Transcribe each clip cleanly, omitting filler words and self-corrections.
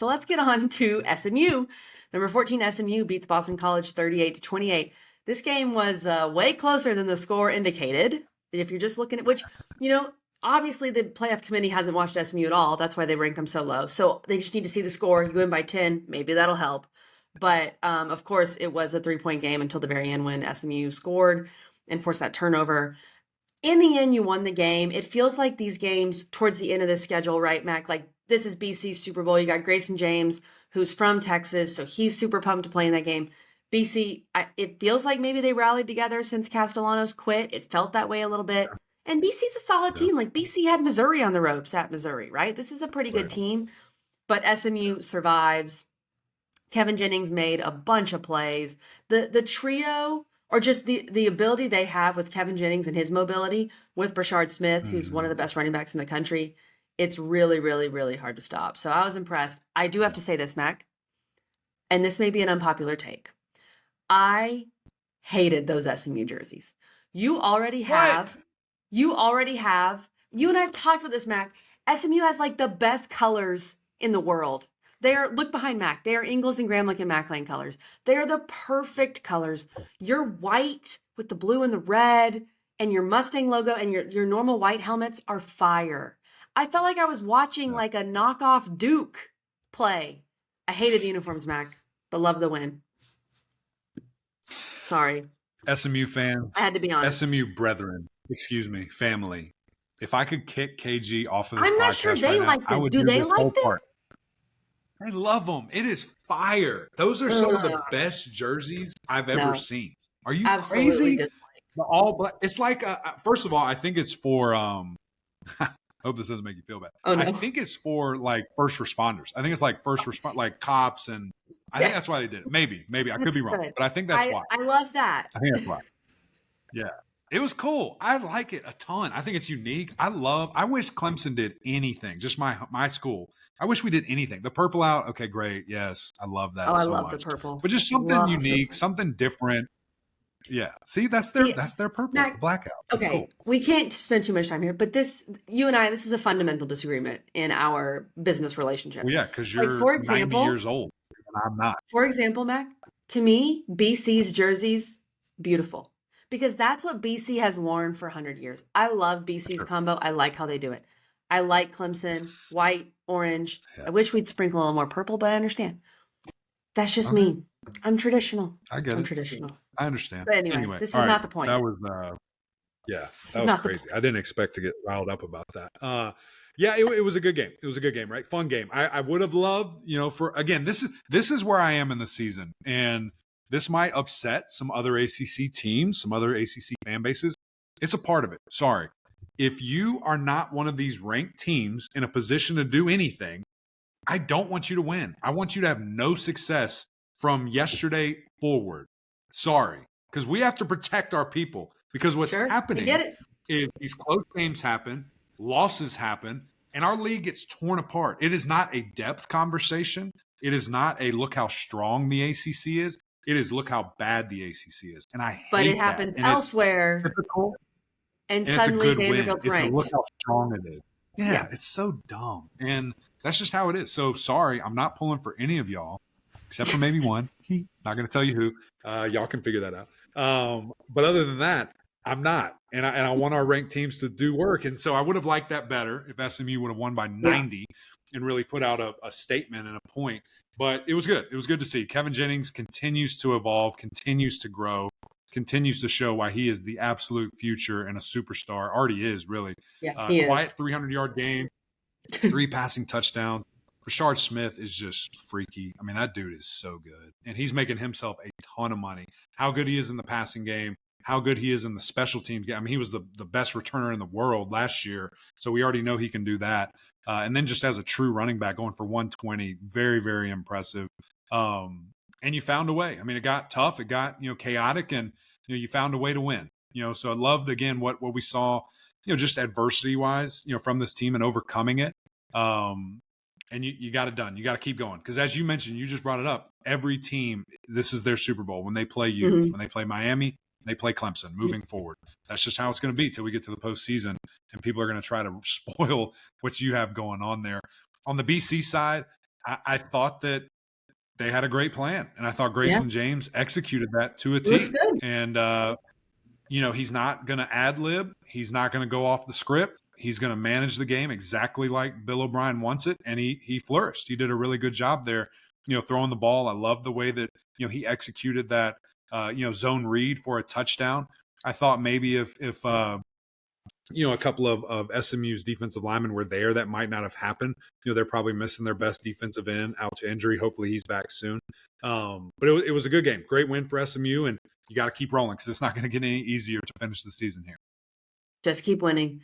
So let's get on to SMU. Number 14 SMU beats Boston College 38-28. This game was way closer than the score indicated. If you're just looking at which, obviously the playoff committee hasn't watched SMU at all. That's why they rank them so low. So they just need to see the score. You win by 10, maybe that'll help. But of course, it was a 3-point game until the very end when SMU scored and forced that turnover. In the end, you won the game. It feels like these games towards the end of the schedule, right, Mac? Like this is BC's Super Bowl. You got Grayson James, who's from Texas, so he's super pumped to play in that game. BC, it feels like maybe they rallied together since Castellanos quit. It felt that way a little bit. And BC's a solid team. Like BC had Missouri on the ropes at Missouri, right? This is a pretty good team. But SMU survives. Kevin Jennings made a bunch of plays. The trio, or just the ability they have with Kevin Jennings and his mobility with Brashard Smith, who's one of the best running backs in the country, it's really, really, really hard to stop. So I was impressed. I do have to say this, Mac, and this may be an unpopular take. I hated those SMU jerseys. You and I have talked about this, Mac. SMU has like the best colors in the world. Look behind Mac. They are Ingles and Graham and Mac Lane colors. They are the perfect colors. Your white with the blue and the red and your Mustang logo and your normal white helmets are fire. I felt like I was watching like a knockoff Duke play. I hated the uniforms, Mac, but love the win. Sorry. SMU fans. I had to be honest. SMU brethren. Excuse me, family. If I could kick KG off of this I'm not podcast sure they right like now, I them. would Do they this like whole them? part. I love them. It is fire. Those are some of the best jerseys I've ever seen. Are you Absolutely crazy? The all black. It's like, first of all, I think it's for. I hope this doesn't make you feel bad. Oh, no. I think it's for like first responders. I think it's like like cops, and I think that's why they did it. Maybe I could be wrong, but I think that's why. I love that. I think that's why. Yeah. It was cool. I like it a ton. I think it's unique. I wish Clemson did anything. Just my school. I wish we did anything. The purple out. Okay, great. Yes. I love that. I so love much. the purple. But just something unique, something different. Yeah. See, that's their purple, the blackout. That's okay. Cool. We can't spend too much time here, but you and I, this is a fundamental disagreement in our business relationship. Well, yeah, because you're 90 years old and I'm not. For example, Mac, to me, BC's jerseys, beautiful. Because that's what BC has worn for 100 years. I love BC's combo. I like how they do it. I like Clemson, white, orange. Yeah. I wish we'd sprinkle a little more purple, but I understand. That's just me. I'm traditional. I get it. I'm traditional. I understand. But anyway, this is not the point. That was, that was crazy. I didn't expect to get riled up about that. It was a good game. It was a good game, right? Fun game. I would have loved, this is where I am in the season. And this might upset some other ACC teams, some other ACC fan bases. It's a part of it. Sorry. If you are not one of these ranked teams in a position to do anything, I don't want you to win. I want you to have no success from yesterday forward. Sorry. Because we have to protect our people. Because what's happening is these close games happen, losses happen, and our league gets torn apart. It is not a depth conversation. It is not a look how strong the ACC is. It is look how bad the ACC is, and I hate that. But it happens elsewhere, and suddenly Vanderbilt's ranked. It's look how strong it is. Yeah, it's so dumb, and that's just how it is. So sorry, I'm not pulling for any of y'all, except for maybe one. Not going to tell you who. Y'all can figure that out. But other than that, I'm not, and I want our ranked teams to do work. And so I would have liked that better if SMU would have won by 90 and really put out a statement and a point. But it was good. It was good to see. Kevin Jennings continues to evolve, continues to grow, continues to show why he is the absolute future and a superstar. Already is, really. Yeah, he quiet is. 300-yard game, 3 passing touchdowns. Brashard Smith is just freaky. I mean, that dude is so good. And he's making himself a ton of money. How good he is in the passing game, how good he is in the special teams game. I mean, he was the best returner in the world last year, so we already know he can do that. And then just as a true running back going for 120, very, very impressive. And you found a way. I mean, it got tough. It got, chaotic, and, you found a way to win. So I loved, again, what we saw, just adversity-wise, from this team and overcoming it. And you got it done. You got to keep going. Because as you mentioned, you just brought it up, every team, this is their Super Bowl. When they play you, when they play Miami, they play Clemson moving forward. That's just how it's going to be till we get to the postseason, and people are going to try to spoil what you have going on there. On the BC side, I thought that they had a great plan, and I thought Yeah, Grayson James executed that to a it looks T. good. And he's not going to ad lib. He's not going to go off the script. He's going to manage the game exactly like Bill O'Brien wants it, and he flourished. He did a really good job there, throwing the ball. I love the way that he executed that zone read for a touchdown. I thought maybe if a couple of SMU's defensive linemen were there, that might not have happened. They're probably missing their best defensive end out to injury. Hopefully he's back soon. But it was a good game. Great win for SMU, and you got to keep rolling because it's not going to get any easier to finish the season here. Just keep winning.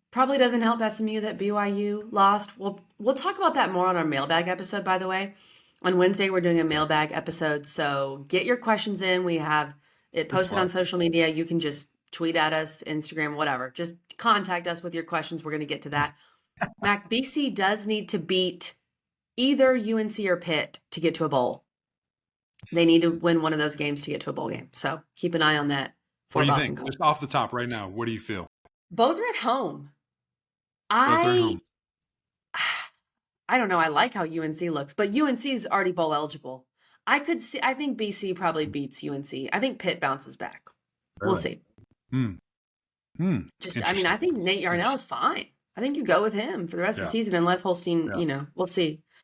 Probably doesn't help SMU that BYU lost. We'll talk about that more on our mailbag episode, by the way. On Wednesday, we're doing a mailbag episode. So get your questions in. We have it posted on social media. You can just tweet at us, Instagram, whatever. Just contact us with your questions. We're going to get to that. Mac, BC does need to beat either UNC or Pitt to get to a bowl. They need to win one of those games to get to a bowl game. So keep an eye on that for What do you Boston think? College. Just off the top right now, what do you feel? Both are at home. Both are at home. I don't know. I like how UNC looks, but UNC is already bowl eligible. I think BC probably beats UNC. I think Pitt bounces back. We'll see. I think Nate Yarnell is fine. I think you go with him for the rest of the season, unless Holstein, we'll see.